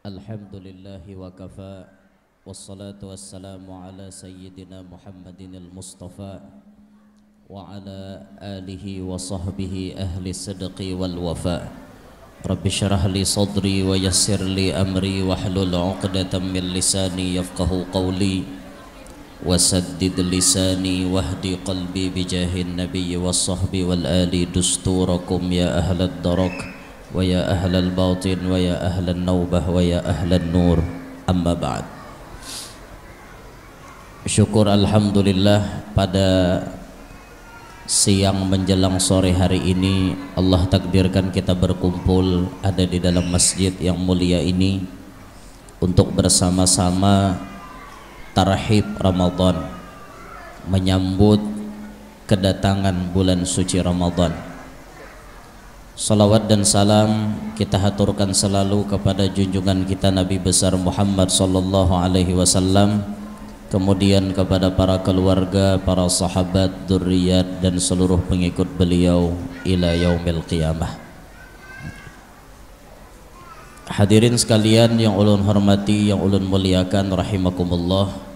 Alhamdulillahi wa kafa. Wassalatu wassalamu ala sayyidina Muhammadin al-Mustafa wa ala alihi wa sahbihi ahli sidqi wal wafa. Rabbi syrah li sadri wa yassir li amri wahlul 'uqdatam min lisani yafqahu qawli wasaddid lisani wahdi qalbi bijahin nabiyyi was sahbi wal ali dusturakum ya ahlad darak wa ya ahlal batin wa ya ahlan naubah wa ya ahlan nur, amma ba'd. Syukur alhamdulillah, pada siang menjelang sore hari ini Allah takdirkan kita berkumpul ada di dalam masjid yang mulia ini untuk bersama-sama tarhib Ramadan, menyambut kedatangan bulan suci Ramadan. Salawat dan salam kita haturkan selalu kepada junjungan kita Nabi besar Muhammad sallallahu alaihi wasallam, kemudian kepada para keluarga, para sahabat, dzurriyyat dan seluruh pengikut beliau ila yaumil qiyamah. Hadirin sekalian yang ulun hormati, yang ulun muliakan rahimakumullah.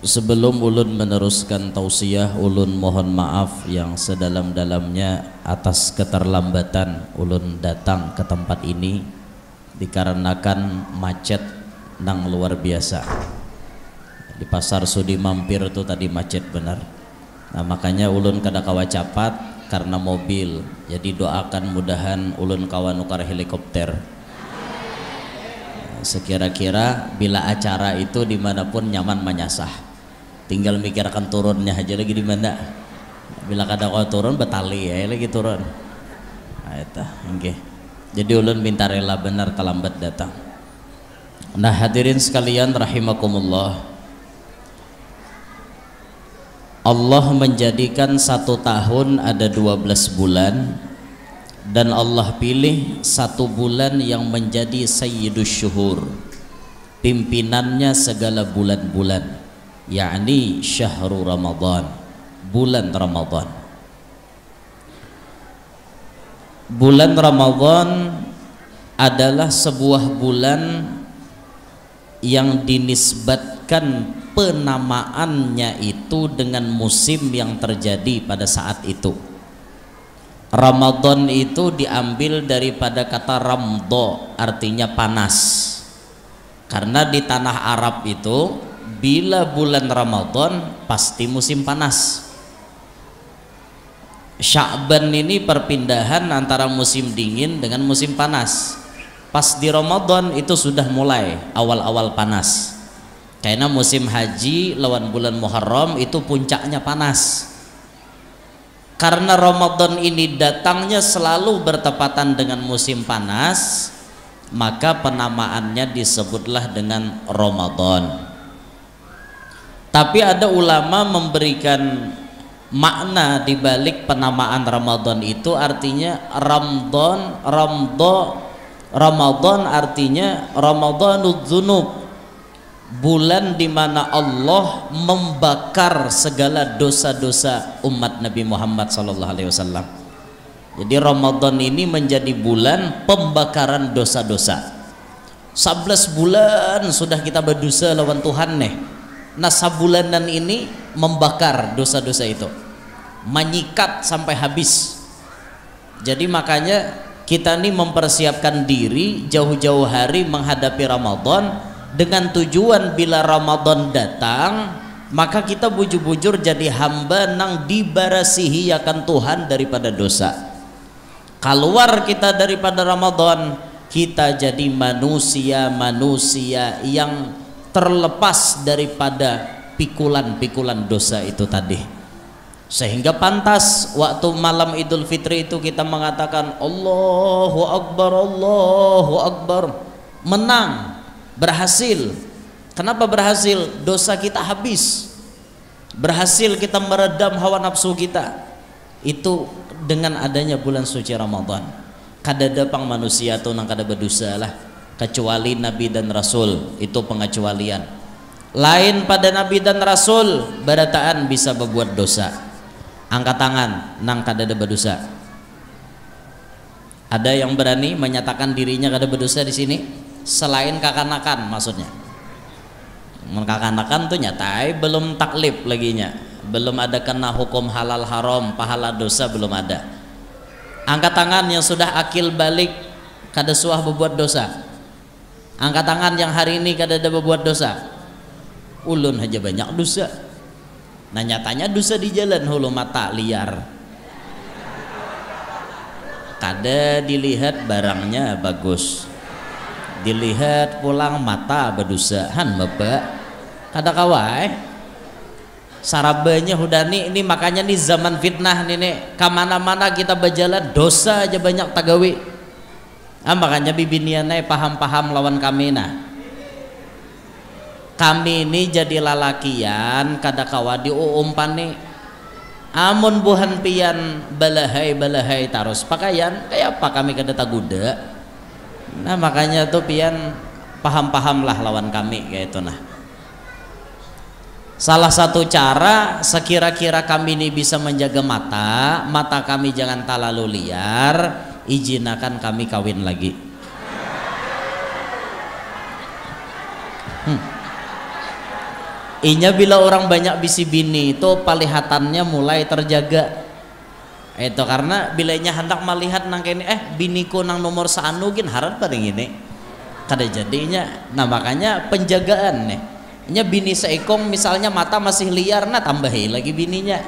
Sebelum ulun meneruskan tausiah, ulun mohon maaf yang sedalam-dalamnya atas keterlambatan ulun datang ke tempat ini dikarenakan macet nang luar biasa. Di pasar Sudi mampir itu tadi macet benar. Nah, makanya ulun kada kawa capat karena mobil. Jadi doakan mudahan ulun kawan nukar helikopter. Sekira-kira bila acara itu dimanapun nyaman menyasah. Tinggal mikirkan turunnya aja lagi di mana. Bila kada kau turun betali ya lagi turun. Nah, itu, okay. Jadi ulun minta rela benar terlambat datang. Nah, hadirin sekalian rahimakumullah. Allah menjadikan 1 tahun ada 12 bulan dan Allah pilih 1 bulan yang menjadi sayyidus syuhur, pimpinannya segala bulan-bulan, yakni syahrul Ramadan, bulan Ramadan. Bulan Ramadan adalah sebuah bulan yang dinisbatkan penamaannya itu dengan musim yang terjadi pada saat itu. Ramadan itu diambil daripada kata ramdo, artinya panas. Karena di tanah Arab itu bila bulan Ramadan pasti musim panas. Sya'ban ini perpindahan antara musim dingin dengan musim panas. Pas di Ramadan itu sudah mulai awal-awal panas. Karena musim haji lawan bulan Muharram itu puncaknya panas. Karena Ramadan ini datangnya selalu bertepatan dengan musim panas, maka penamaannya disebutlah dengan Ramadan. Tapi ada ulama memberikan makna di balik penamaan Ramadan itu, artinya Ramadan artinya Ramadanud dzunub, bulan di mana Allah membakar segala dosa-dosa umat Nabi Muhammad sallallahu alaihi wasallam. Jadi Ramadan ini menjadi bulan pembakaran dosa-dosa. 11 bulan sudah kita berdosa lawan Tuhan nih. Nah, sabulanan ini membakar dosa-dosa itu, menyikat sampai habis. Jadi makanya kita ini mempersiapkan diri jauh-jauh hari menghadapi Ramadan dengan tujuan bila Ramadan datang maka kita bujur-bujur jadi hamba nang dibarasihi akan Tuhan daripada dosa. Keluar kita daripada Ramadan, kita jadi manusia yang terlepas daripada pikulan-pikulan dosa itu tadi. Sehingga pantas waktu malam Idul Fitri itu kita mengatakan Allahu Akbar, Allahu Akbar. Menang, berhasil. Kenapa berhasil? Dosa kita habis. Berhasil kita meredam hawa nafsu kita. Itu dengan adanya bulan suci Ramadan. Kadada pang manusia tuh nang kada berdosa lah, kecuali Nabi dan Rasul, itu pengecualian. Lain pada Nabi dan Rasul barataan bisa berbuat dosa. Angkat tangan nang kadada berdosa. Ada yang berani menyatakan dirinya kada berdosa di sini? selain kakanakan maksudnya. Kakanakan tuh nyatai belum taklif laginya, belum ada kena hukum halal haram, pahala dosa belum ada. Angkat tangan yang sudah akil balik kada suah berbuat dosa. Angkat tangan yang hari ini kada ada berbuat dosa. Ulun aja banyak dosa. Nah nyatanya dosa di jalan hulu mata liar. Kada dilihat barangnya bagus, dilihat pulang mata berdosa. Han bapak kada kawai sarabanya hudani ini, makanya nih zaman fitnah nih kemana-mana kita berjalan dosa aja banyak tagawi. Makanya bibiniannya paham-paham lawan kami. Nah kami ini jadi lalakian kada kawa diumpan nih, amun buhan pian balahai terus pakaian kayak apa kami kada taguda. Nah makanya tuh pian paham-paham lah lawan kami kayak itu. Nah salah satu cara sekira-kira kami ini bisa menjaga mata kami jangan terlalu liar, izinakan kami kawin lagi. Inya bila orang banyak bisi bini itu pelihatannya mulai terjaga. Itu karena bilanya hendak melihat nang kene biniku nang nomor saanu gin harap pada gini kada jadinya. Nah makanya penjagaan nih. Nya bini seekong misalnya mata masih liar, nah tambahi lagi bininya.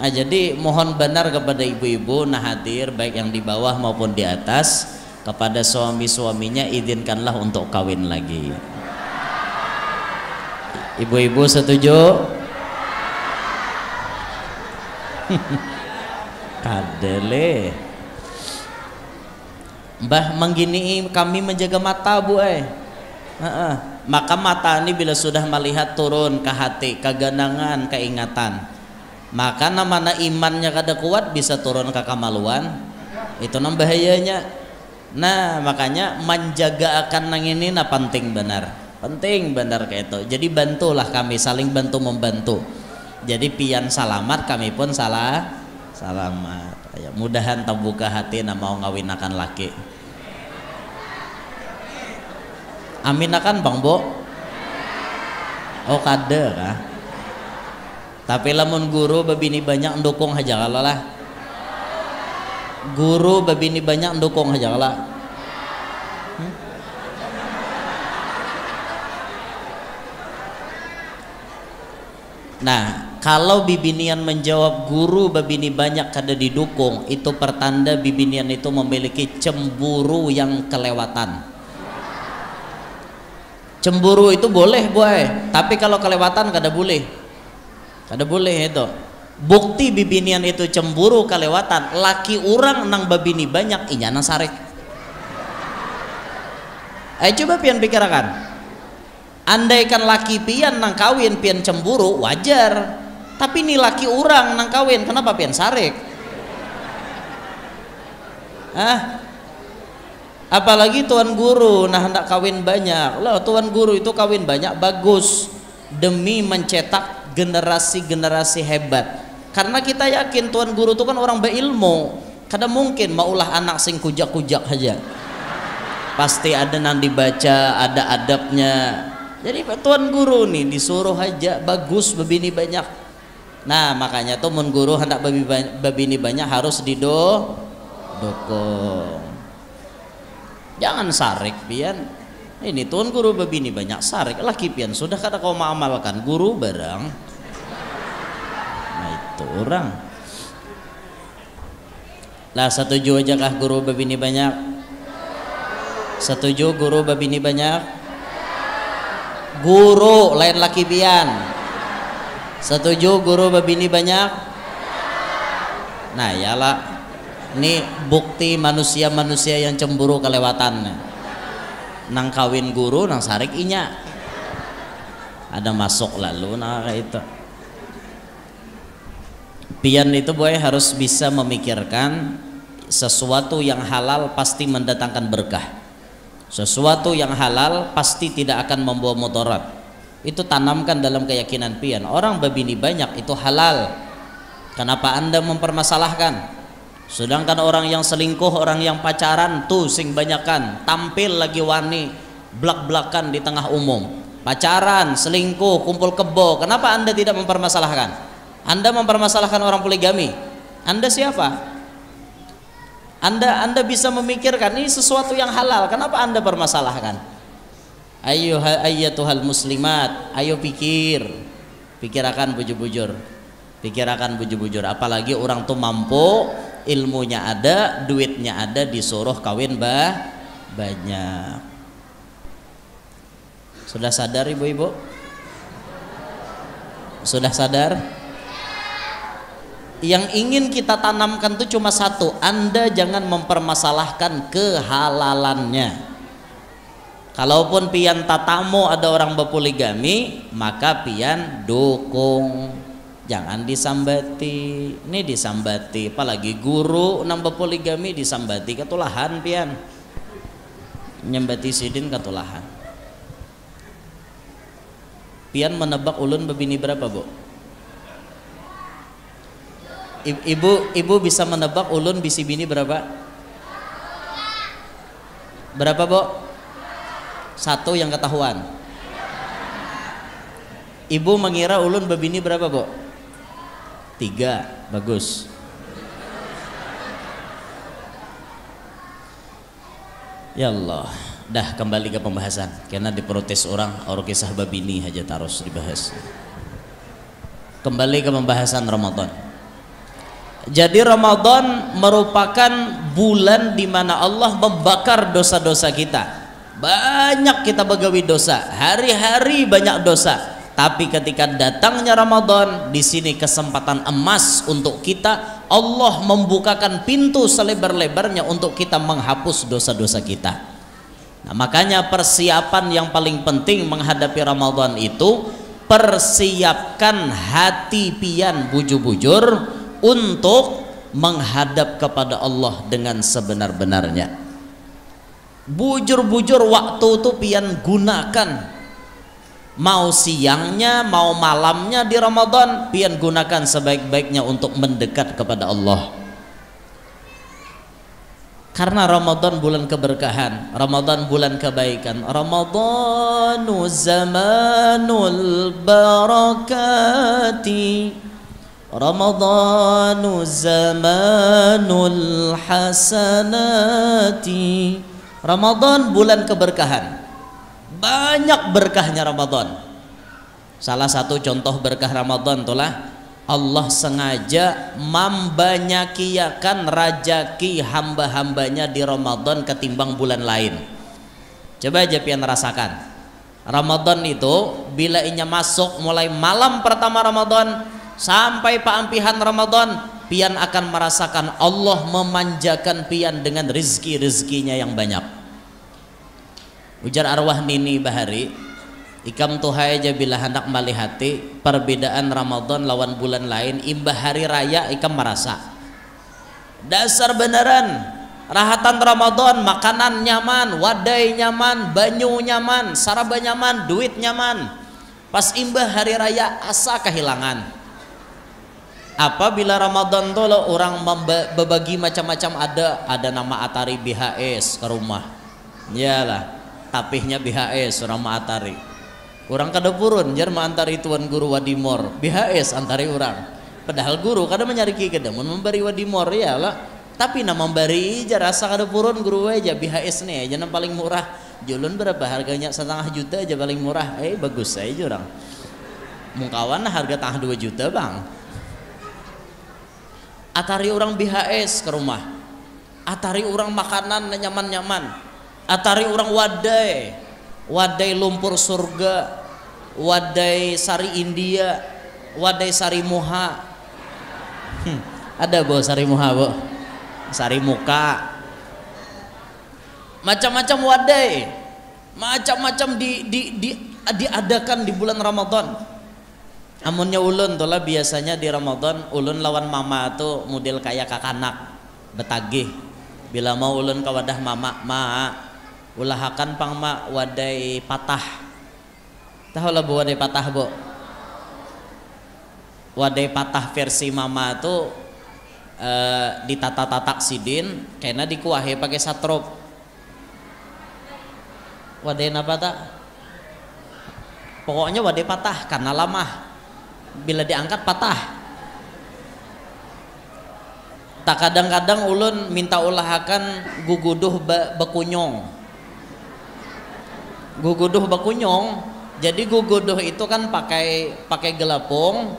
Nah jadi mohon benar kepada ibu-ibu nah hadir baik yang di bawah maupun di atas, kepada suami-suaminya izinkanlah untuk kawin lagi. Ibu-ibu setuju? Kadele Mbah menggini kami menjaga mata bu maka mata ini bila sudah melihat turun ke hati, keganangan, keingatan, maka namanya imannya kada kuat bisa turun ke kemaluan. Itu nam bahayanya. Nah makanya menjaga akan nang ini nah penting benar kayak itu. Jadi bantulah kami, saling bantu membantu. Jadi pian salamat kami pun salamat. Ya, mudahan terbuka hati na mau ngawinakan laki. Amin akan bang bo. Oh kada kah? Tapi lamun guru babini banyak mendukung aja kalau lah. Guru babini banyak mendukung aja kalau. Nah kalau bibinian menjawab guru babini banyak kada didukung, itu pertanda bibinian itu memiliki cemburu yang kelewatan. Cemburu itu boleh boy, tapi kalau kelewatan kada boleh itu. Bukti bibinian itu cemburu kelewatan, laki orang nang babini banyak inya nang sarik. Coba pian pikirkan, andaikan laki pian nang kawin pian cemburu wajar, tapi nih laki orang nang kawin kenapa pian sarik? Apalagi tuan guru nah hendak kawin banyak lah. Tuan guru itu kawin banyak bagus demi mencetak generasi hebat, karena kita yakin tuan guru itu kan orang berilmu, kada mungkin maulah anak sing kujak-kujak aja, pasti ada nang dibaca, ada adabnya. Jadi tuan guru nih disuruh aja bagus babini banyak. Nah makanya tuh mun guru hendak babini banyak harus didukung. Jangan sarik pian. Ini tuan guru babini banyak sarik laki pian sudah kada kau mengamalkan guru barang. Nah itu orang. Lah setuju aja kah guru babini banyak? Setuju guru babini banyak? Guru lain laki pian. Setuju guru babini banyak? Nah yalah. Ini bukti manusia yang cemburu kelewatan. Nang kawin guru nang sarik inya. Ada masuk lalu nah kayak itu. Pian itu boy harus bisa memikirkan sesuatu yang halal pasti mendatangkan berkah. Sesuatu yang halal pasti tidak akan membawa mudarat. Itu tanamkan dalam keyakinan pian. Orang babini banyak itu halal. Kenapa Anda mempermasalahkan? Sedangkan orang yang selingkuh, orang yang pacaran tuh sing banyakan tampil lagi wani blak-blakan di tengah umum. Pacaran, selingkuh, kumpul kebo. Kenapa Anda tidak mempermasalahkan? Anda mempermasalahkan orang poligami. Anda siapa? Anda bisa memikirkan ini sesuatu yang halal. Kenapa Anda permasalahkan? Ayyatuhal muslimat, ayo pikirakan bujur-bujur. Pikirakan bujur-bujur. Apalagi orang tuh mampu, ilmunya ada, duitnya ada, disuruh kawin banyak. Sudah sadar ibu-ibu? Sudah sadar? Yang ingin kita tanamkan itu cuma satu, Anda jangan mempermasalahkan kehalalannya. Kalaupun pian tatamu ada orang berpoligami, maka pian dukung, jangan disambati. Ini disambati, apalagi guru nambah poligami disambati, ketulahan pian nyambati sidin ketulahan. Pian menebak ulun bebini berapa, Bu? Ibu bisa menebak ulun bisi bini berapa? Berapa, Bu? Satu yang ketahuan. Ibu mengira ulun bebini berapa, Bu? 3. Bagus. Ya Allah. Dah kembali ke pembahasan, karena diprotes orang kisah babini aja terus dibahas. Kembali ke pembahasan Ramadan. Jadi Ramadan merupakan bulan di mana Allah membakar dosa-dosa kita. Banyak kita begawi dosa, hari-hari banyak dosa. Tapi ketika datangnya Ramadan, di sini kesempatan emas untuk kita. Allah membukakan pintu selebar-lebarnya untuk kita menghapus dosa-dosa kita. Nah, makanya persiapan yang paling penting menghadapi Ramadan itu persiapkan hati pian bujur-bujur untuk menghadap kepada Allah dengan sebenar-benarnya. Bujur-bujur waktu itu pian gunakan, mau siangnya mau malamnya di Ramadan pian gunakan sebaik-baiknya untuk mendekat kepada Allah. Karena Ramadan bulan keberkahan, Ramadan bulan kebaikan, Ramadanu zamanul barakati, Ramadanu zamanul hasanati. Ramadan bulan keberkahan, banyak berkahnya Ramadan. Salah satu contoh berkah Ramadan itulah Allah sengaja membanyakiakan rajaki hamba-hambanya di Ramadan ketimbang bulan lain. Coba aja pian rasakan, Ramadan itu bila inya masuk mulai malam pertama Ramadan sampai paampihan Ramadan, pian akan merasakan Allah memanjakan pian dengan rezeki-rezekinya yang banyak. Ujar arwah Nini Bahari, ikam tuhai aja bila hendak malihati perbedaan Ramadan lawan bulan lain, imbah hari raya ikam merasa dasar beneran rahatan Ramadan, makanan nyaman, wadai nyaman, banyu nyaman, saraba nyaman, duit nyaman. Pas imbah hari raya asa kehilangan. Apabila Ramadan tuh lo orang berbagi macam-macam, ada nama Atari BHS ke rumah, iyalah tapihnya BHS orang Atari. Orang kada purun jar antari tuan guru wadimor BHS antari orang. Padahal guru kada menyariki kada memberi wadimor ya lah. Tapi nama memberi jar rasa kada purun guru aja BHS nih aja yang paling murah. Julun berapa harganya 1,5 juta aja paling murah. Bagus aja orang. Mungkawan harga tengah 2 juta bang. Atari orang BHS ke rumah. Atari orang makanan nyaman-nyaman. Atari orang wadai lumpur surga, wadai sari India, wadai sari muha. Ada bo sari muha bo, sari muka, macam-macam wadai, macam-macam diadakan di bulan Ramadan. Amunnya ulun tuh lah biasanya di Ramadan ulun lawan mama tuh model kayak kakanak betagih. Bila mau ulun ke wadah mama, ulahakan pang mak wadai patah. Tahu lah bu wadai patah bu? Wadai patah versi mama tuh ditata-tatak sidin kena dikuahi pakai satrop. Wadah apa tak? Pokoknya wadah patah karena lama, bila diangkat patah. Tak kadang-kadang ulun minta ulahakan guguduh bakunyong. Guguduh bakunyong. Jadi guguduh itu kan pakai gelapung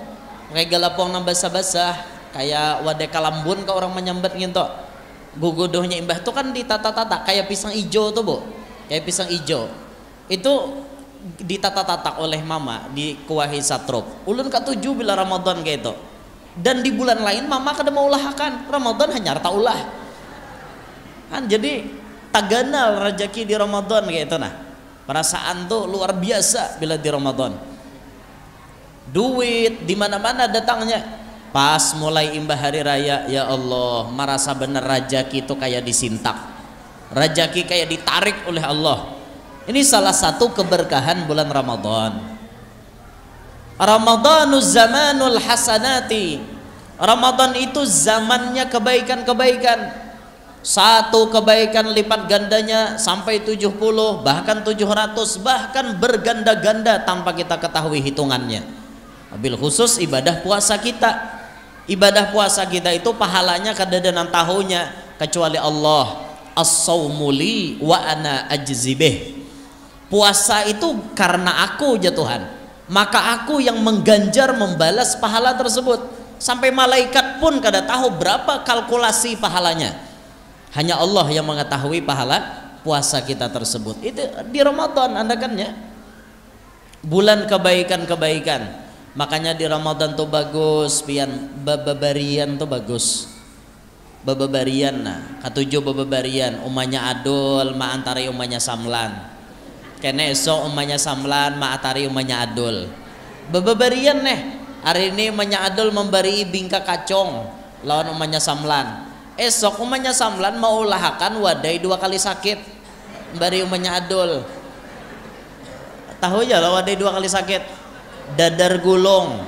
nang basah-basah kayak wadah kalambun ke orang menyambat gitu. Guguduhnya imbah itu kan ditata-tata kayak pisang ijo tuh, Bu. Kayak pisang ijo itu ditata-tatak oleh mama dikuahi satrop. Ulun katuju bila Ramadan kayak itu. Dan di bulan lain mama kada mau ulahakan, Ramadan hanya harta ulah. Kan jadi taganal rezeki di Ramadan kayak itu nah. Perasaan tuh luar biasa bila di Ramadan. Duit di mana-mana datangnya. Pas mulai imbah hari raya, ya Allah, merasa benar rezeki itu kayak disintak. Rezeki kayak ditarik oleh Allah. Ini salah satu keberkahan bulan Ramadan. Ramadanuz zamanul hasanati. Ramadan itu zamannya kebaikan-kebaikan. Satu kebaikan lipat gandanya sampai 70, bahkan 700, bahkan berganda-ganda tanpa kita ketahui hitungannya. Wabil khusus ibadah puasa kita. Ibadah puasa kita itu pahalanya kadadanan tahunya kecuali Allah. As-saumuli wa ana ajzibih. Puasa itu karena aku ya Tuhan, maka aku yang mengganjar membalas pahala tersebut. Sampai malaikat pun kada tahu berapa kalkulasi pahalanya. Hanya Allah yang mengetahui pahala puasa kita tersebut. Itu di Ramadan Anda kan ya, bulan kebaikan-kebaikan. Makanya di Ramadan tuh bagus, pian bababarian tuh bagus. Bababarian nah, katujuh bababarian umanya adul ma antari umanya samlan. Kene esok umanya samlan ma antari umanya adul. Bababarian neh. Hari ini umanya adul memberi bingka kacong lawan umanya samlan. Esok umanya samlan mau ulahakan wadai 2 kali sakit memberi umanya adul. Tahu ya lah wadai 2 kali sakit. Dadar gulung.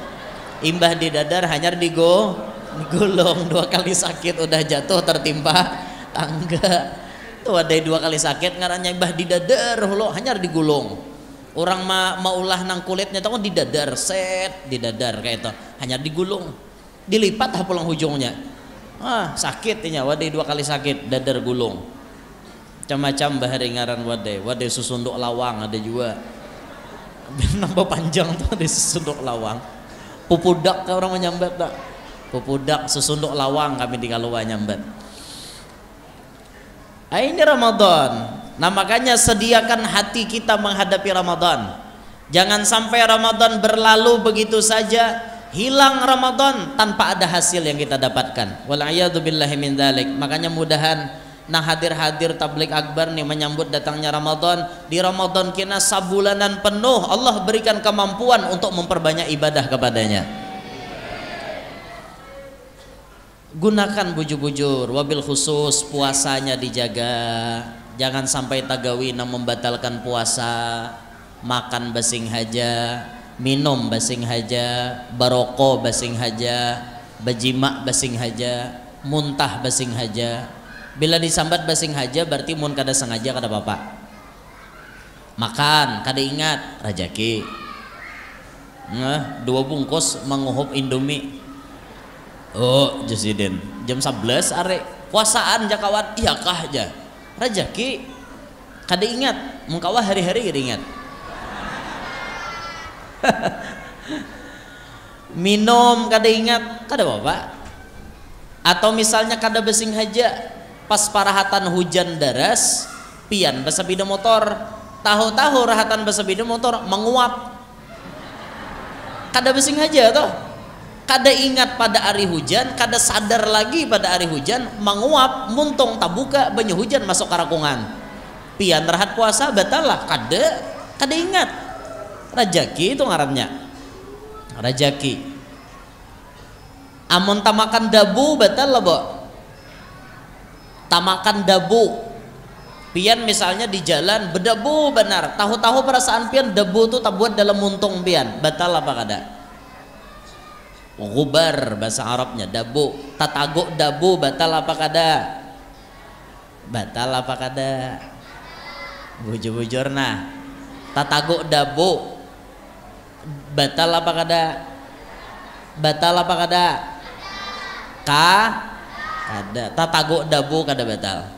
Imbah di dadar hanya digulung 2 kali sakit udah jatuh tertimpa tangga. Tuh ada 2 kali sakit ngarannya imbah di dadar lo hanya digulung. Orang mau ulah nang kulitnya tuh di dadar set di dadar kayak itu hanya digulung. Dilipat pulang ujungnya. Sakitnya wadai 2 kali sakit dadar gulung. Macam-macam bahari ngaran wadai susunduk lawang ada juga. Nambah panjang tuh di susunduk lawang. Pupudak ke orang menyambat tak. Pupudak susunduk lawang kami di Kaluwa nyambat. Ini Ramadan. Nah makanya sediakan hati kita menghadapi Ramadan. Jangan sampai Ramadan berlalu begitu saja, hilang Ramadan tanpa ada hasil yang kita dapatkan. Wal'iyadzubillahi min dzalik. Makanya mudahan nah hadir-hadir tablik akbar nih menyambut datangnya Ramadan. Di Ramadan kena sabulanan penuh Allah berikan kemampuan untuk memperbanyak ibadah kepadanya. Gunakan bujur-bujur, wabil khusus puasanya dijaga. Jangan sampai tagawina membatalkan puasa. Makan basing haja, minum basing haja, baroko basing haja, bajima basing haja, muntah basing haja. Bila disambat basing haja berarti mun kada sengaja kada apa-apa. Makan kada ingat rajaki. 2 bungkus menguhup Indomie. Oh Jusiden jam 11 are puasaan jakawan iya kah aja rajaki kada ingat mengkawah hari-hari kada ingat. Minum kada ingat kada apa-apa. Atau misalnya kada basing haja pas parahatan hujan deras pian basapida motor tahu-tahu rahatan basapida motor menguap kada basing haja toh. Kada ingat pada hari hujan, kada sadar lagi pada hari hujan, menguap, muntung tabuka banyu hujan masuk karakungan. Pian rahat puasa batal lah, kada ingat. Rajaki itu ngarannya. Rajaki. Amun tamakan dabu batal lah, Bo. Tamakan dabu. Pian misalnya di jalan berdebu benar, tahu-tahu perasaan pian debu tuh tabuat dalam muntung pian, batal apa kada? Gubar bahasa Arabnya, dabu. Tatagok dabu batal apa kada? Batal apa kada? Bujur-bujur nah. Tatagok dabu batal apa kada? Batal apa kada? Kada. Tatagok dabu kada batal.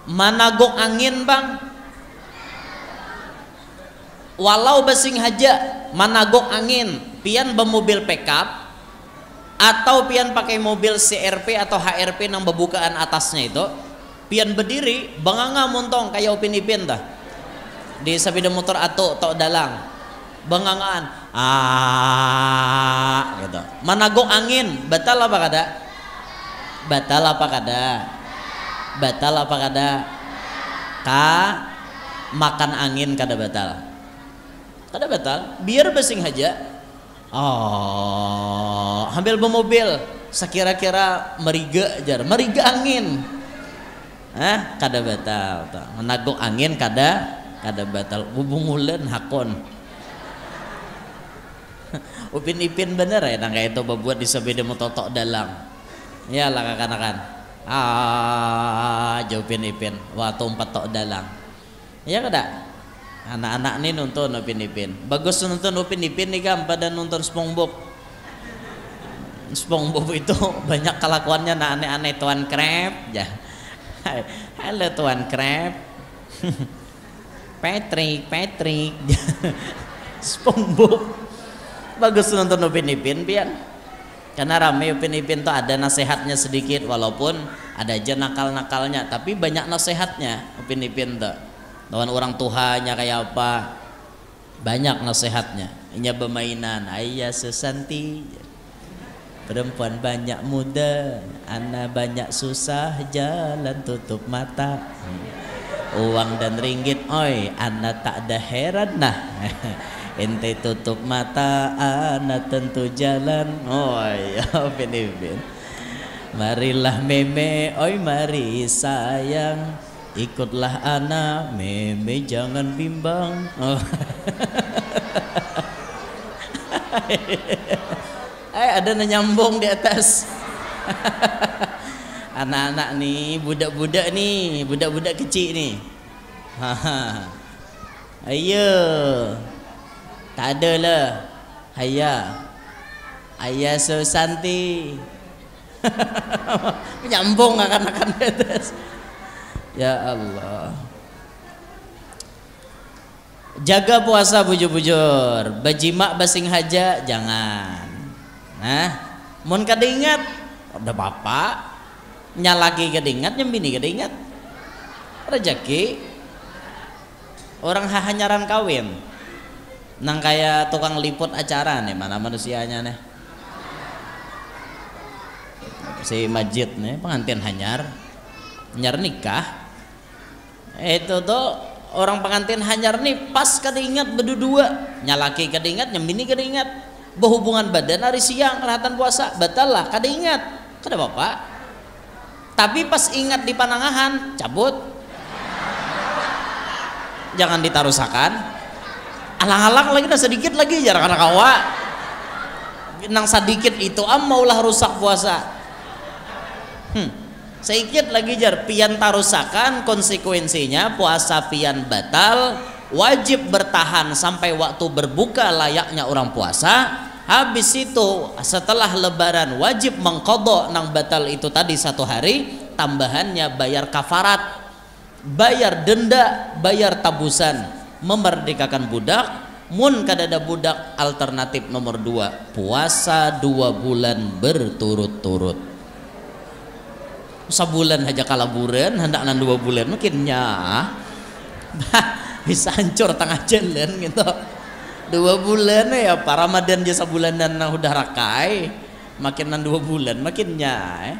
Managok angin bang, walau basing haja managok angin, pian bermobil pickup atau pian pakai mobil CRP atau HRP nang pembukaan atasnya itu, pian berdiri banganga montong kayak upin ipin dah di sepeda motor atau tok dalang bangangaan gitu. Managok angin batal apa kada? Batal apa kada? Batal apa kada? Makan angin kada batal. Kada batal, biar basing haja. Ambil bermobil sekira-kira meriga jar, meriga angin. Kada batal. Menagok angin kada batal. Hubung ulen hakon. Upin ipin bener ya nang kayak itu berbuat di sepeda motor tok dalang. Ya lah kakak-kakak. Upin ipin waktu 4 tok dalang. Ya kada? Anak-anak nih nonton Upin Ipin. Bagus nonton Upin Ipin nih kan pada nonton SpongeBob. SpongeBob itu banyak kelakuannya nah aneh-aneh. Tuan Crab ya. Halo Tuan Crab. Patrick. SpongeBob. Bagus nonton Upin Ipin pian. Karena rame Upin Ipin tuh ada nasihatnya sedikit, walaupun ada aja nakal-nakalnya, tapi banyak nasihatnya Upin Ipin tuh. Lawan orang tuanya kayak apa, banyak nasihatnya. Ini bermainan ayah sesanti, perempuan banyak muda, anak banyak susah, jalan tutup mata, uang dan ringgit oi anak tak ada heran nah. Ente tutup mata anak tentu jalan oi. Upin Ipin, marilah meme oi mari sayang, ikutlah anak meme jangan bimbang. Ada nyambung di atas. Anak-anak nih, budak-budak nih, budak-budak kecil nih. Ayo, tak ada lah. Ayah Susanti. Nyambung akan-akan di atas. Ya Allah. Jaga puasa bujur-bujur, bajimak basing haja jangan. Mun kada ingat, udah bapak nyalaki kada ingat, nyembini kada ingat. Rezeki orang hanyaran kawin. Nang kayak tukang liput acara nih, mana manusianya nih? Si Majid nih pengantin hanyar nikah. Itu tuh orang pengantin hanyar nih pas kada ingat berdua, nyalaki kada ingat, nyembini kada ingat, berhubungan badan hari siang kelihatan puasa batal lah, kada ingat, kada apa-apa. Tapi pas ingat di panangahan cabut, jangan ditarusakan. Alang-alang lagi dah sedikit lagi jarang anak awak. Nang sedikit itu maulah rusak puasa. Sedikit lagi jar pian tarusakan, konsekuensinya puasa pian batal, wajib bertahan sampai waktu berbuka layaknya orang puasa. Habis itu setelah lebaran wajib mengqadha nang batal itu tadi 1 hari, tambahannya bayar kafarat, bayar denda, bayar tabusan, memerdekakan budak. Mun kadada budak, alternatif nomor 2 puasa 2 bulan berturut-turut. Sebulan aja kalaburan, hendak 2 bulan mungkinnya bisa hancur tengah jalan gitu. 2 bulan ya Pak, Ramadan aja sebulan dan udah rakai, makin 2 bulan makinnya.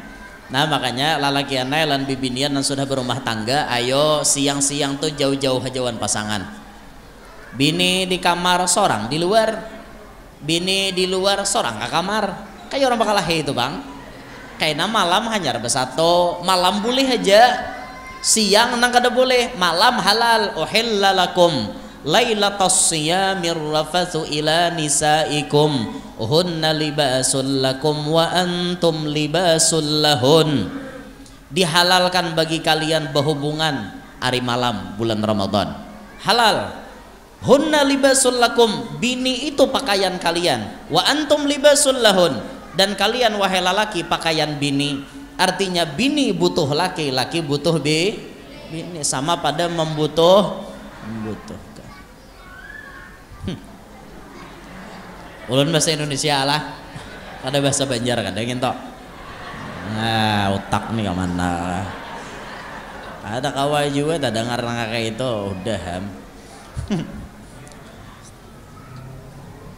Nah makanya lalaki anai lan bibinian yang sudah berumah tangga, ayo siang-siang tuh jauh-jauh hajawan pasangan. Bini di kamar, sorang di luar. Bini di luar, sorang ke kamar. Kayak orang bakal itu bang. Kayaknya malam hanyar bersatu, malam boleh aja, siang nang kada boleh, malam halal. Uhilla lakum lailatas siyamir rafathu ila nisaikum hunna libasul lakum wa antum libasul lahun. Dihalalkan bagi kalian berhubungan hari malam bulan Ramadan, halal. Hunna libasul lakum, bini itu pakaian kalian, wa antum libasul lahun, dan kalian wahai lelaki pakaian bini. Artinya bini butuh laki, laki butuh bini, sama pada membutuhkan. Ulun bahasa Indonesia lah, ada bahasa Banjar kadang gitu. Nah, otak nih kemana? Ada kawan juga tak dengar kayak itu, udah.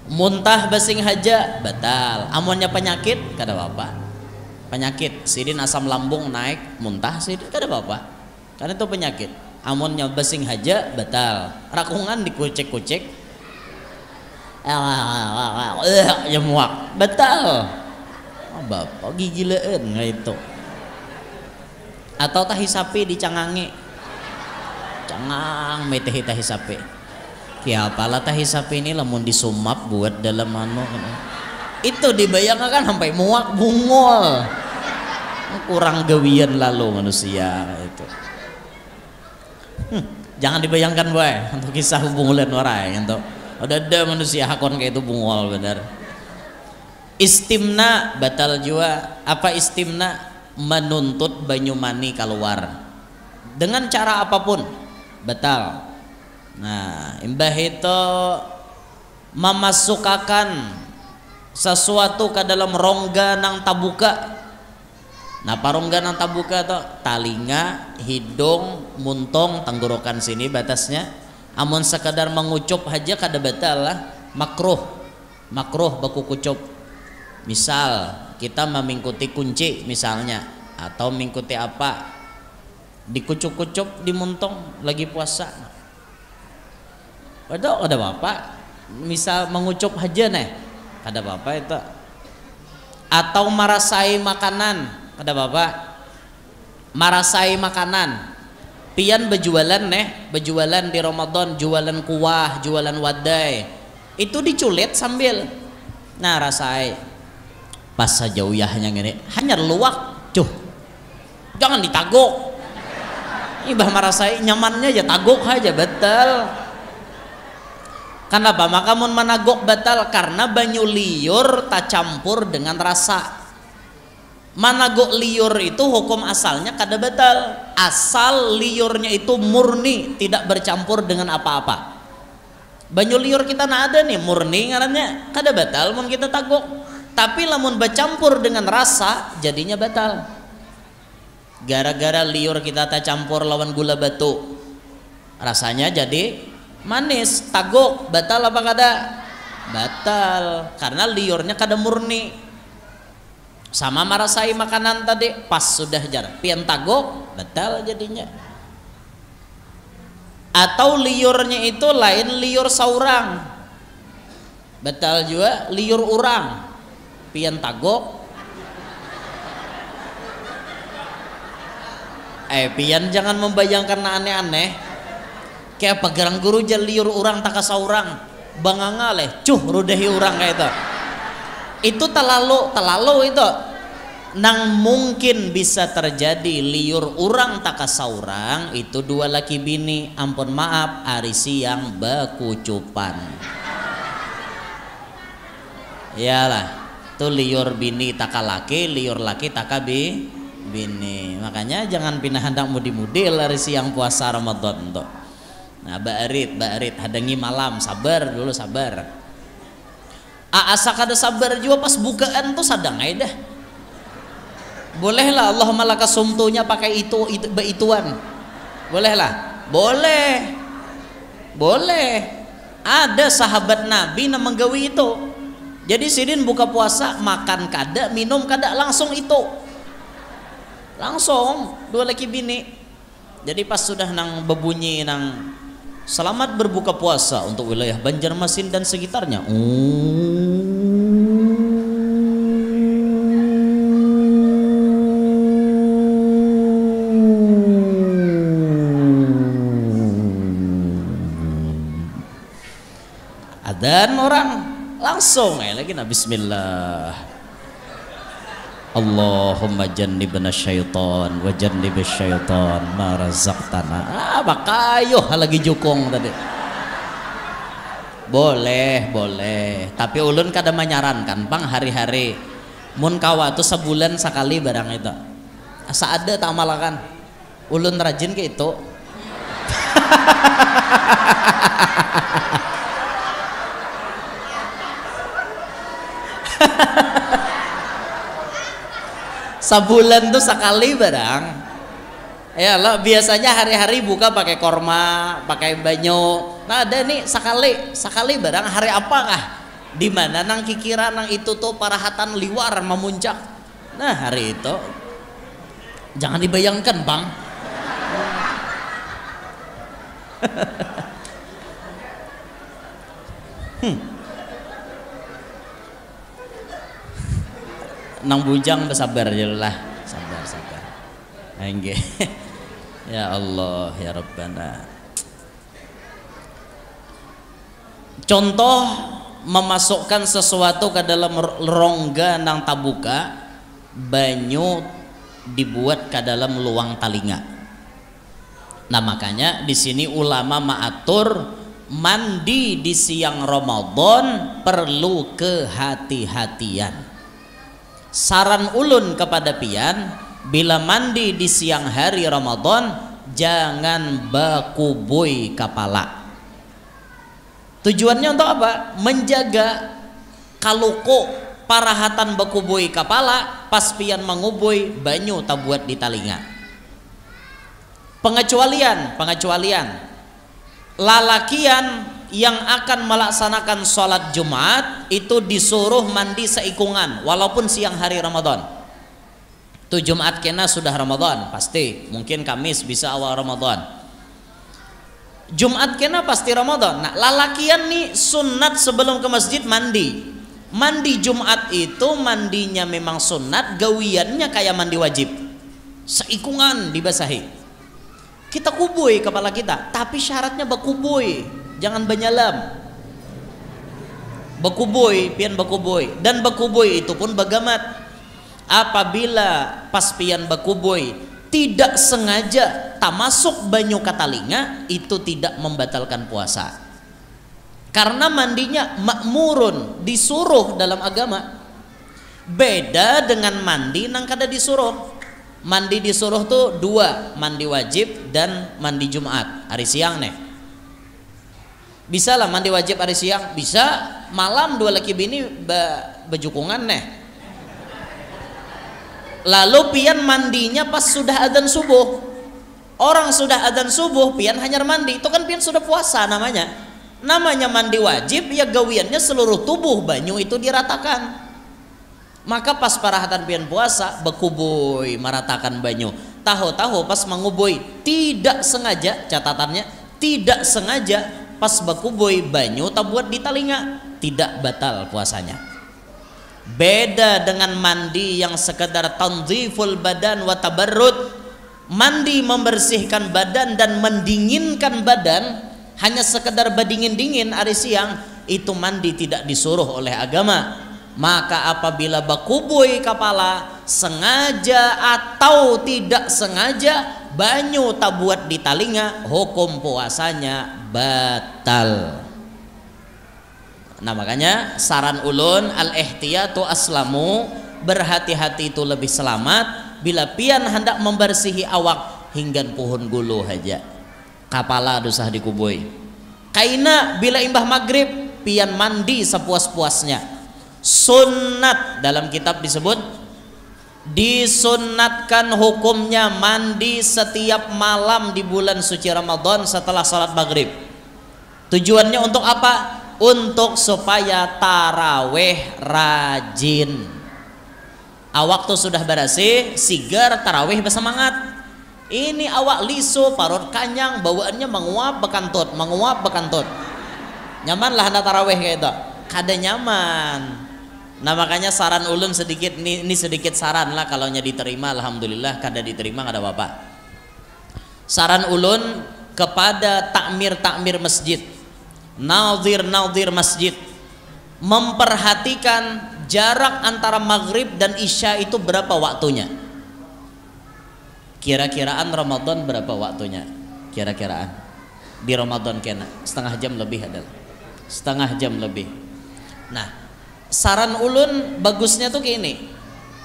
Muntah basing haja batal. Amunnya penyakit kada apa-apa. Penyakit sidin asam lambung naik muntah sidin kada apa-apa. Karena itu penyakit. Amunnya basing haja batal. Rakungan dikucek-kucek ya muak batal. Bapak gigilaan nggak itu. Atau tahi sapi dicangangi, cangang meteh tahi sapi. Ya apalah tahi sapi ini lamun disumap buat dalam anu itu dibayangkan sampai muak bungol. Kurang gawian lalu manusia itu. Jangan dibayangkan boy untuk kisah hubungan orang untuk ada manusia hakon kayak itu bungol benar. Istimna batal jua. Apa istimna? Menuntut banyu mani keluar dengan cara apapun batal. Nah, imbah itu memasukkan sesuatu ke dalam rongga nang tabuka. Nah, parongga nang tabuka to talinga, hidung, muntong, tenggorokan sini batasnya. Amun sekadar mengucup aja kada batal lah, makruh baku kucup. Misal kita memingkuti kunci misalnya, atau mengikuti apa, dikucup-kucup dimuntong lagi puasa. Ada apa? Misal mengucup aja nih, ada apa itu? Atau marasai makanan, ada apa? Marasai makanan. Pian berjualan berjualan di Ramadan, jualan kuah, jualan wadai. Itu diculit sambil. Nah, rasai. Pas sajauyahnya gini, hanya luwak, cuh. Jangan ditaguk. Ibah marasai nyamannya aja taguk aja betul. Kenapa? Maka mun managuk batal karena banyu liur tak campur dengan rasa. Managuk liur itu hukum asalnya kada batal. Asal liurnya itu murni, tidak bercampur dengan apa-apa. Banyu liur kita nak ada nih murni ngarannya kada batal mun kita taguk. Tapi lamun bercampur dengan rasa jadinya batal. Gara-gara liur kita tak campur lawan gula batu, rasanya jadi manis, taguk batal apa kada? Batal karena liurnya kada murni. Sama marasai makanan tadi pas sudah jar pian taguk batal jadinya. Atau liurnya itu lain liur saurang, batal juga. Liur urang pian taguk pian jangan membayangkan aneh-aneh kayak pegerang guru jar liur urang taka saurang banganga leh cuh rudahi urang kayak itu terlalu itu nang mungkin bisa terjadi liur urang taka saurang itu dua laki bini ampun maaf hari siang bakucupan iyalah itu liur bini taka laki, liur laki taka bini. Makanya jangan pindah hendak mudi-mudi hari siang puasa Ramadan tuh. Nah, ba'rit hadangi malam, sabar dulu sabar. Asa kada sabar juga pas bukaan tuh sadang aja dah. Bolehlah Allahumma laka sumtunya pakai itu beituan. Bolehlah. Boleh. Ada sahabat Nabi yang menggawi itu. Jadi sidin buka puasa makan kada, minum kada langsung itu. Langsung dua laki bini. Jadi pas sudah nang bebunyi nang selamat berbuka puasa untuk wilayah Banjarmasin dan sekitarnya. adzan orang langsung lagi bismillah. Allahumma jannibna syaitan wa jannibis syaitan ma razaqtana. Bakayo lagi jukung tadi. Boleh, tapi ulun kada menyarankan bang hari-hari mun kawa tuh sebulan sekali barang itu. Asa ada tak malakan. Ulun rajin ke itu. Sebulan tuh sekali barang. Ya lah, biasanya hari-hari buka pakai korma, pakai banyu. Nah ada nih sekali barang hari apakah? Di mana nang kikira nang itu tuh parahatan liwar memuncak. Nah hari itu jangan dibayangkan bang. Nang bujang bersabar lah, sabar. Enggak. Ya Allah ya Rabbana. Contoh memasukkan sesuatu ke dalam rongga nang tabuka, banyu dibuat ke dalam luang talinga. Nah makanya di sini ulama mengatur mandi di siang Ramadan perlu kehati-hatian. Saran ulun kepada pian, bila mandi di siang hari Ramadan jangan bakubui kepala. Tujuannya untuk apa? Menjaga kaluku parahatan bakubui kepala pas pian mengubui banyu tabuat di talinga. Pengecualian lalakian yang akan melaksanakan sholat Jumat itu disuruh mandi seikungan walaupun siang hari Ramadan. Tuh Jumat kena sudah Ramadan pasti, mungkin Kamis bisa awal Ramadan. Jumat kena pasti Ramadan. Nah lalakian nih sunat sebelum ke masjid mandi Jumat itu mandinya memang sunat, gawiannya kayak mandi wajib, seikungan dibasahi. Kita kubui kepala kita, tapi syaratnya bakubui, jangan banyalam. Bakubui, pian bakubui, dan bakubui itu pun bagamat. Apabila pas pian bakubui tidak sengaja tak masuk banyu ke talinga, itu tidak membatalkan puasa. Karena mandinya makmurun, disuruh dalam agama. Beda dengan mandi nang kada disuruh. Mandi disuruh tuh dua, mandi wajib dan mandi Jumat hari siang nih. Bisa lah mandi wajib hari siang, bisa malam dua laki bini bejukungan nih. Lalu pian mandinya pas sudah adzan subuh. Orang sudah adzan subuh pian hanya mandi, itu kan pian sudah puasa namanya. Namanya mandi wajib ya gawiannya seluruh tubuh banyu itu diratakan. Maka pas parahatan pian puasa bekubui meratakan banyu. Tahu-tahu pas mengubui tidak sengaja, catatannya tidak sengaja pas bekubui banyu tabuat di talinga, tidak batal puasanya. Beda dengan mandi yang sekedar tanziful badan wa tabarrud, mandi membersihkan badan dan mendinginkan badan, hanya sekedar badingin-dingin hari siang, itu mandi tidak disuruh oleh agama. Maka apabila bakubui kepala sengaja atau tidak sengaja banyu tabuat di talinga, hukum puasanya batal. Nah makanya saran ulun al-ihtiyatu aslamu, berhati-hati itu lebih selamat. Bila pian hendak membersihi awak hingga pohon gulu haja, kepala dosah dikubui. Kaina bila imbah maghrib pian mandi sepuas-puasnya. Sunnat dalam kitab disebut disunnatkan hukumnya mandi setiap malam di bulan suci Ramadan setelah salat maghrib. Tujuannya untuk apa? Untuk supaya taraweh rajin. Awak tuh sudah bersih, sigar, taraweh bersemangat. Ini awak liso, parut kanyang, bawaannya menguap bekantut. Nyaman lah anda taraweh kayak itu? Kada nyaman. Nah makanya saran ulun sedikit, ini sedikit saran lah, kalau nya diterima alhamdulillah, kada diterima kada apa-apa. Saran ulun kepada takmir masjid, nazir masjid, memperhatikan jarak antara maghrib dan isya itu berapa waktunya. Kira-kiraan Ramadan berapa waktunya? Kira-kiraan di Ramadan kena setengah jam lebih, adalah setengah jam lebih. Nah, saran ulun bagusnya tuh kayak ini,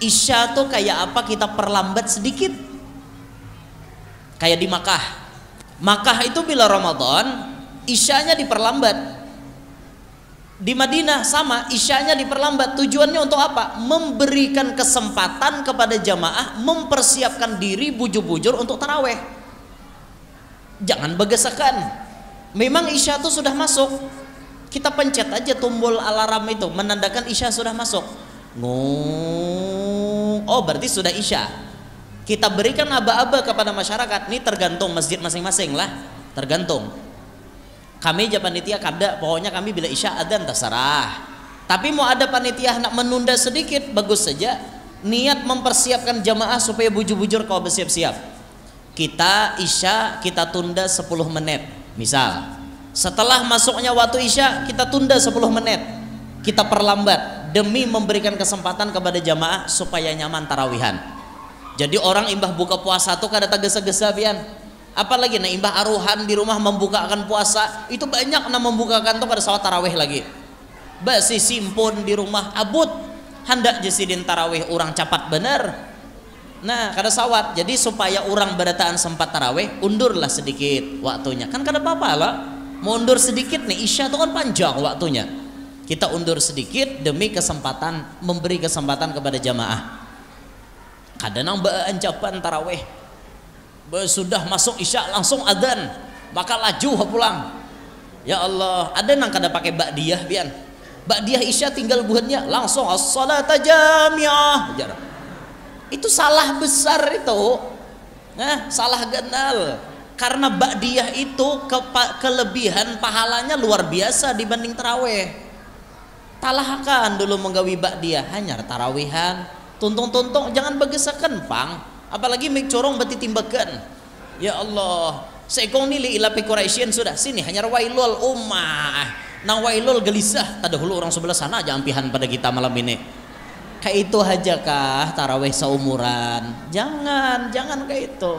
isya tuh kayak apa, kita perlambat sedikit. Kayak di Makkah itu bila Ramadan isyanya diperlambat. Di Madinah sama, isyanya diperlambat. Tujuannya untuk apa? Memberikan kesempatan kepada jamaah mempersiapkan diri bujur-bujur untuk taraweh. Jangan begesakan. Memang isya itu sudah masuk, kita pencet aja tombol alarm itu menandakan isya sudah masuk. Oh, berarti sudah isya. Kita berikan aba-aba kepada masyarakat. Ini tergantung masjid masing-masing lah, tergantung. Kami aja panitia kada, pokoknya kami bila isya adzan terserah. Tapi mau ada panitia nak menunda sedikit, bagus saja. Niat mempersiapkan jamaah supaya bujur-bujur kau bersiap-siap. Kita isya kita tunda 10 menit. Misal, setelah masuknya waktu isya kita tunda 10 menit. Kita perlambat demi memberikan kesempatan kepada jamaah supaya nyaman tarawihan. Jadi orang imbah buka puasa tuh kada tergesa-gesa pian. Apalagi nah imbah aruhan di rumah membukakan puasa itu banyak nah membukakan tuh pada salat tarawih lagi. Basi simpun di rumah abut hendak jesidin tarawih orang capat bener. Nah kada sawat. Jadi supaya orang berataan sempat tarawih, undurlah sedikit waktunya. Kan kada apa-apa lah. Mau undur sedikit nih, isya itu kan panjang waktunya. Kita undur sedikit demi kesempatan, memberi kesempatan kepada jamaah. Kadang beancapan tarawih, sudah masuk isya langsung adzan, maka laju pulang. Ya Allah, ada nang kada pakai ba'diyah pian. Ba'diyah isya tinggal buatnya langsung as-salata jami'ah. Itu salah besar itu. Nah, salah ganal. Karena ba'diyah itu kelebihan pahalanya luar biasa dibanding tarawih. Talahkan dulu menggawi ba'diyah hanya tarawihan, tuntung-tuntung jangan begesakan pang. Apalagi mik corong beti timbakan. Ya Allah, seekong nili ila Quraisyin sudah sini hanya wailul ummah. Nang wailul gelisah, tada hulu orang sebelah sana aja ampihan pada kita malam ini. Kayak itu aja kah tarawih seumuran? Jangan kayak itu.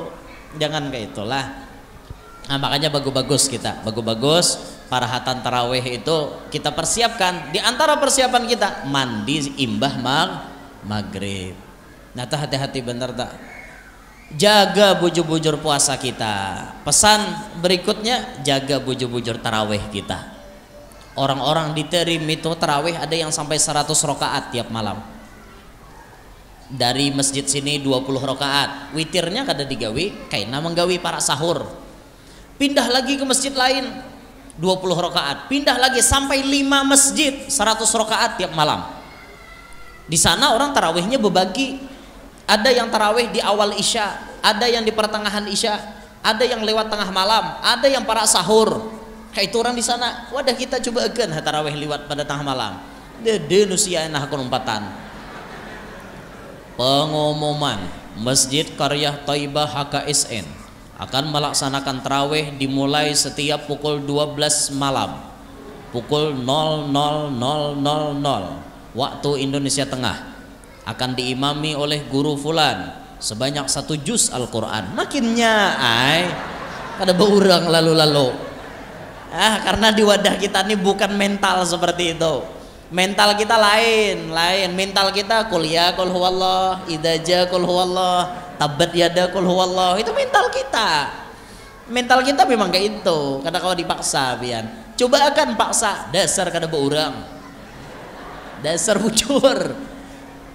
Jangan kayak itulah. Nah, makanya bagus-bagus kita, bagus-bagus parahatan tarawih itu kita persiapkan. Di antara persiapan kita mandi imbah maghrib. Nah, hati-hati bener tak? Jaga bujur-bujur puasa kita. Pesan berikutnya, jaga bujur-bujur tarawih kita. Orang-orang diterim itu tarawih ada yang sampai 100 rakaat tiap malam. Dari masjid sini 20 rakaat. Witirnya kada digawi, kaina menggawi para sahur. Pindah lagi ke masjid lain 20 rakaat. Pindah lagi sampai 5 masjid 100 rakaat tiap malam. Di sana orang tarawihnya berbagi. Ada yang tarawih di awal isya, ada yang di pertengahan isya, ada yang lewat tengah malam, ada yang para sahur. Kayak itu orang di sana. Wadah kita coba agen tarawih lewat pada tengah malam. Dede nusia nah konumpatan. Pengumuman Masjid Qaryah Thaibah HKSN akan melaksanakan tarawih dimulai setiap pukul 12 malam. Pukul 00.00 waktu Indonesia Tengah. Akan diimami oleh guru fulan sebanyak 1 juz Al-Quran. Makinnya kada beurang lalu-lalu. Karena di wadah kita ini bukan mental seperti itu. Mental kita lain. Mental kita kuliah kul huwallah, idaja kul huwallah, tabat yada kul huwallah. Itu mental kita. Mental kita memang kayak itu. Kada kau dipaksa pian. Coba akan paksa, dasar kada beurang. Dasar bujur.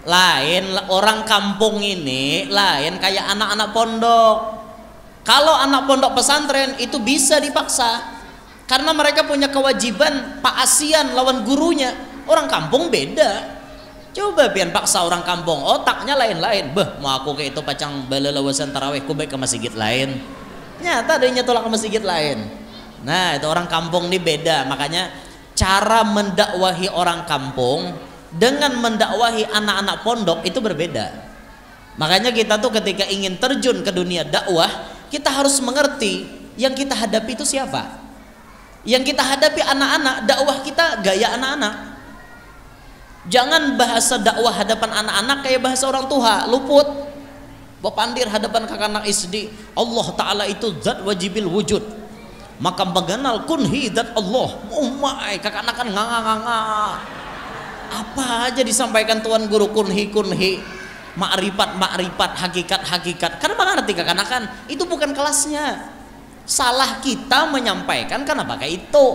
Lain orang kampung ini lain kayak anak-anak pondok. Kalau anak pondok pesantren itu bisa dipaksa karena mereka punya kewajiban paasian lawan gurunya. Orang kampung beda. Coba pian paksa orang kampung, otaknya lain-lain. Mau aku kayak itu pacang balalawasan tarawih ku baik ke masjid lain. Nyata adanya tolak ke masjid lain. Nah, itu orang kampung ini beda. Makanya cara mendakwahi orang kampung dengan mendakwahi anak-anak pondok itu berbeda. Makanya kita tuh ketika ingin terjun ke dunia dakwah, kita harus mengerti yang kita hadapi itu siapa. Yang kita hadapi anak-anak, dakwah kita gaya anak-anak. Jangan bahasa dakwah hadapan anak-anak kayak bahasa orang tua, luput. Bapandir hadapan kakak anak SD, Allah Ta'ala itu zat wajibil wujud, maka mengenal kunhi zat Allah. Oh my, kakak anak kan nganga-nganga. Apa aja disampaikan Tuan Guru, kunhi, makrifat, hakikat. Karena mengerti kakak anak kan, itu bukan kelasnya. Salah kita menyampaikan karena pakai itu.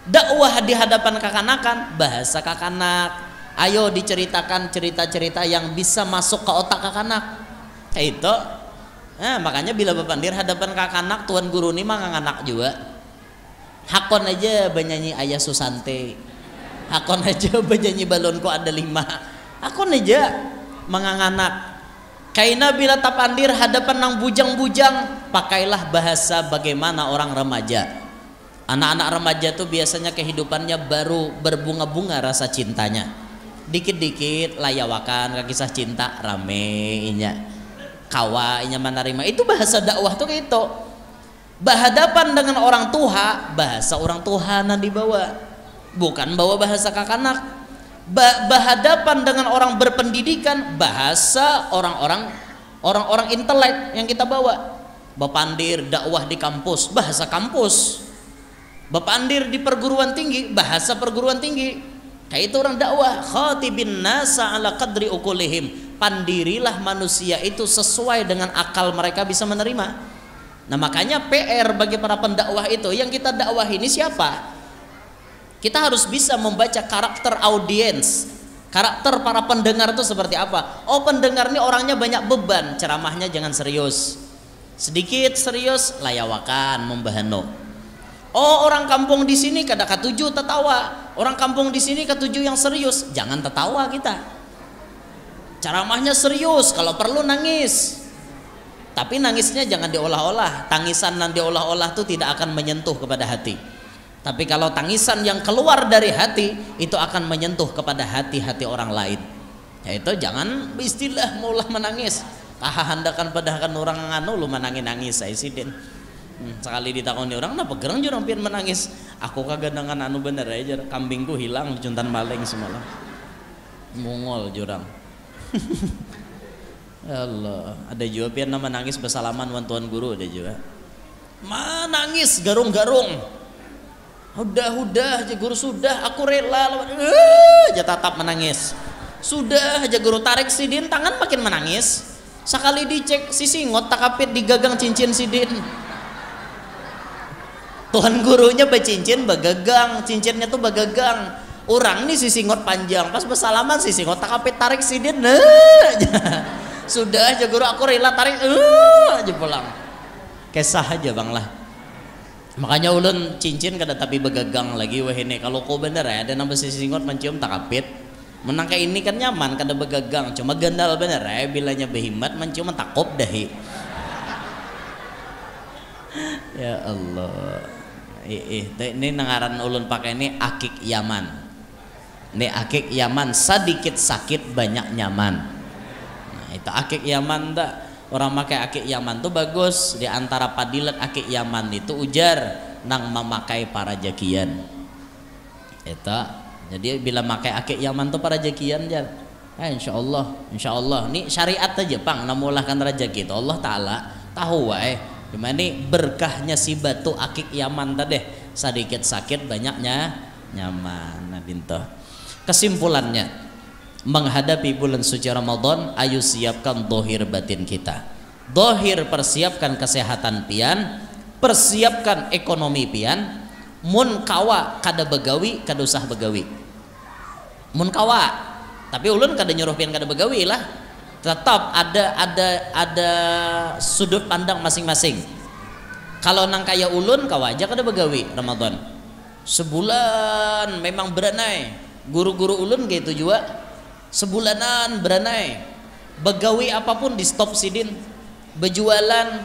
Dakwah di hadapan kakak-anakan, bahasa kakak-anak. Ayo diceritakan cerita-cerita yang bisa masuk ke otak kakak-anak. Kayak itu. Nah, makanya bila bapandir hadapan kakak-anak, Tuan Guru ini mah nganak juga. Hakon aja banyanyi Ayah Susante. Hakon aja banyanyi balonku ada 5. Hakon aja menganganak. Kaina bila tapandir hadapan nang bujang-bujang, pakailah bahasa bagaimana orang remaja. Anak-anak remaja tuh biasanya kehidupannya baru berbunga-bunga rasa cintanya. Dikit-dikit layawakan kisah cinta ramenya. Kawa inya menerima, itu bahasa dakwah tuh kayak itu. Berhadapan dengan orang tua, bahasa orang tuhanan dibawa, bukan bawa bahasa kakanak. Berhadapan dengan orang berpendidikan, bahasa orang-orang intelek yang kita bawa. Bapandir dakwah di kampus, bahasa kampus. Bapandir di perguruan tinggi, bahasa perguruan tinggi. Kayak itu orang dakwah. Khatibin nasa ala qadri ukulihim. Pandirilah manusia itu sesuai dengan akal mereka bisa menerima. Nah makanya PR bagi para pendakwah itu, yang kita dakwah ini siapa? Kita harus bisa membaca karakter audiens, karakter para pendengar itu seperti apa. Oh, pendengar ini orangnya banyak beban, ceramahnya jangan serius, sedikit serius layawakan membahano. Oh, orang kampung di sini kada katuju tertawa, orang kampung di sini katuju yang serius, jangan tertawa kita. Ceramahnya serius, kalau perlu nangis, tapi nangisnya jangan diolah-olah. Tangisan yang diolah-olah itu tidak akan menyentuh kepada hati. Tapi kalau tangisan yang keluar dari hati itu akan menyentuh kepada hati-hati orang lain. Yaitu jangan istilah maulah menangis. Handakan padahkan orang nganu lu menangis saya sidin. Sekali ditakoni orang, kenapa gerang jurang pian menangis? Aku kagak dengan anu bener aja, kambingku hilang juntan maling semalam. Mongol jurang. Allah, ada juga pian nama nangis bersalaman wan Tuan Guru, ada juga nangis garung-garung. Udah aja Guru, sudah aku rela aja tatap menangis. Sudah aja Guru, tarik sidin tangan makin menangis. Sekali dicek sisi ngot takapit digagang cincin sidin. Tuan Gurunya becincin bagagang, cincinnya tuh bagagang. Orang nih sisi ngot panjang, pas bersalaman sisi ngot takapit tarik sidin. Sudah aja Guru, aku rela tarik aja pulang. Kesah aja bang lah. Makanya ulun cincin kada tapi begagang lagi wah ini. Kalau kau bener ya ada nambah sisi ngot mencium takapit. Menang kayak ini kan nyaman kada begagang. Cuma gandal bener ya bilanya behimat mencium takop dahi. Ya Allah. Ini nangaran ulun pakai ini akik Yaman. Ini akik Yaman, sedikit sakit banyak nyaman. Nah itu akik Yaman dah. Orang pakai akik Yaman tuh bagus. Di antara padilat akik Yaman itu ujar nang memakai para jakian. Itu. Jadi bila pakai akik Yaman tuh para jakian jar. Insya Allah. Ini syariat aja pang. Namulahkan rezeki itu Allah Taala tahu wae. Gimana nih berkahnya si batu akik Yaman tadi. Sedikit sakit banyaknya nyaman. Nah bintu. Kesimpulannya, menghadapi bulan suci Ramadan, ayo siapkan dohir batin kita. Dohir persiapkan kesehatan pian, persiapkan ekonomi pian. Mun kawa kada begawi, kada usah begawi. Mun kawa, tapi ulun kada nyuruh pian kada begawi lah. Tetap ada sudut pandang masing-masing. Kalau nang kaya ulun kawa aja kada begawi Ramadan. Sebulan memang beranai. Guru-guru ulun gitu juga sebulanan beranai begawi apapun di stop sidin, bejualan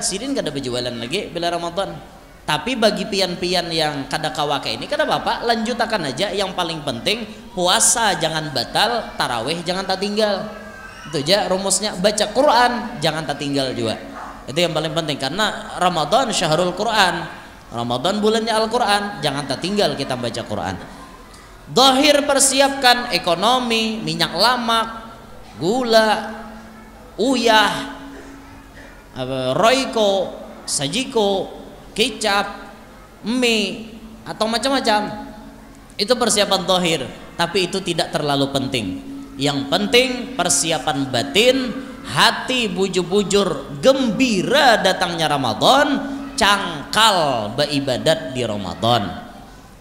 sidin kada bejualan lagi bila Ramadan. Tapi bagi pian-pian yang kada kawake ini kada apa-apa, lanjutakan aja. Yang paling penting puasa jangan batal, tarawih jangan tertinggal. Itu aja rumusnya. Baca Quran jangan tertinggal juga. Itu yang paling penting karena Ramadan syahrul Quran. Ramadan bulannya Al-Quran, jangan tertinggal kita baca Quran. Zahir persiapkan ekonomi, minyak lamak, gula, uyah, royco, sajiko, kecap, mie atau macam-macam. Itu persiapan zahir, tapi itu tidak terlalu penting. Yang penting persiapan batin, hati bujur-bujur gembira datangnya Ramadan, cangkal beribadat di Ramadan.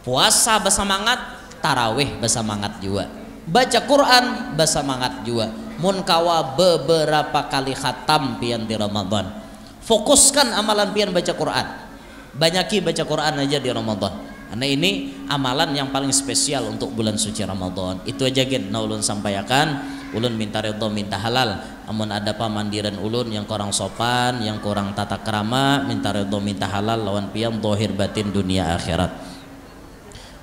Puasa bersemangat, tarawih bersemangat juga. Baca Quran bersemangat juga. Mun kawa beberapa kali khatam pian di Ramadan. Fokuskan amalan pian baca Quran. Banyaki baca Quran aja di Ramadan. Karena ini amalan yang paling spesial untuk bulan suci Ramadan. Itu aja gen na ulun sampaikan. Ulun minta ridho minta halal. Amun ada pamandiran ulun yang kurang sopan, yang kurang tata krama, minta ridho minta halal lawan pian zahir batin dunia akhirat.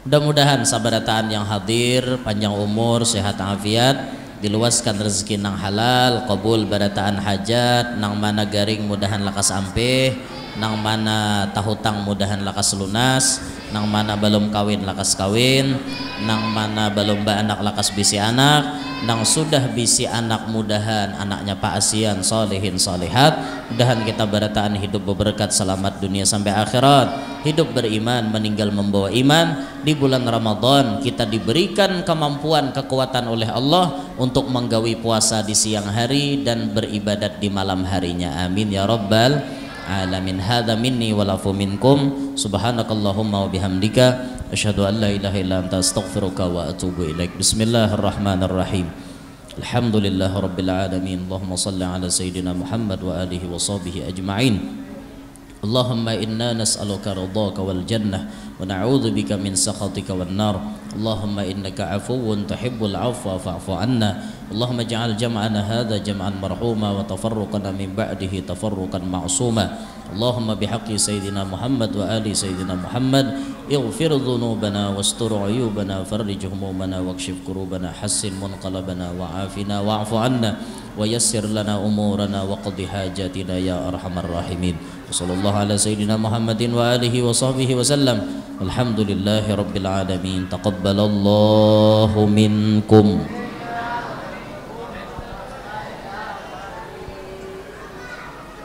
Mudah-mudahan sabarataan yang hadir panjang umur, sehat afiat, diluaskan rezeki nang halal, qabul barataan hajat, nang mana garing mudahan lakas ampeh, nang mana tahutang mudahan lakas lunas, nang mana belum kawin lakas kawin, nang mana belum anak lakas bisi anak, nang sudah bisi anak mudahan anaknya paasian solehin solehat. Mudahan kita barataan hidup berberkat selamat dunia sampai akhirat, hidup beriman meninggal membawa iman. Di bulan Ramadan kita diberikan kemampuan kekuatan oleh Allah untuk menggawi puasa di siang hari dan beribadat di malam harinya. Amin ya rabbal alamin. Hadza minni wa lafu minkum. Subhanakallahumma wa bihamdika asyhadu an la ilaha illa anta astaghfiruka wa atubu ilaik. Bismillahirrahmanirrahim. Alhamdulillahirabbil alamin. Allahumma shalli ala sayyidina Muhammad wa alihi wa sahbihi ajma'in. Allahumma inna nas'aluka ridhaka wal jannah wa na'udzu bika min sakhatika wan nar. Allahumma innaka 'afuwun tuhibbul 'afwa fa'fu 'anna. Allahumma ij'al jam'ana hadza jam'an marhuma wa tafarruqana min ba'dihi tafarruqan ma'suma. Allahumma bihaqqi sayyidina Muhammad wa ali sayyidina Muhammad ighfir dhunubana wastur 'uyubana farrij humumana wakshif kurubana hassin munqalabana wa'afina wa'fu 'anna wa yassir lana umurana wa qadi hajatina ya arhamar rahimin. Sallallahu ala sayyidina Muhammadin wa alihi wa sahbihi wa sallam. Alhamdulillahi rabbil alamin. Taqabbalallahu minkum.